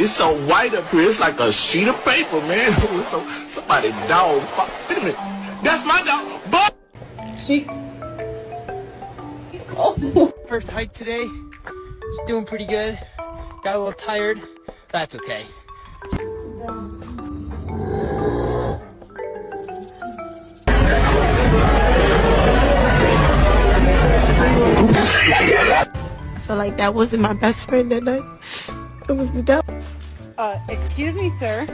It's so white up here. It's like a sheet of paper, man. So somebody dog. Wait a minute. That's my dog. But She. Oh. First hike today. Just doing pretty good. Got a little tired. That's okay. I feel like that wasn't my best friend that night. It was the devil. Excuse me, sir.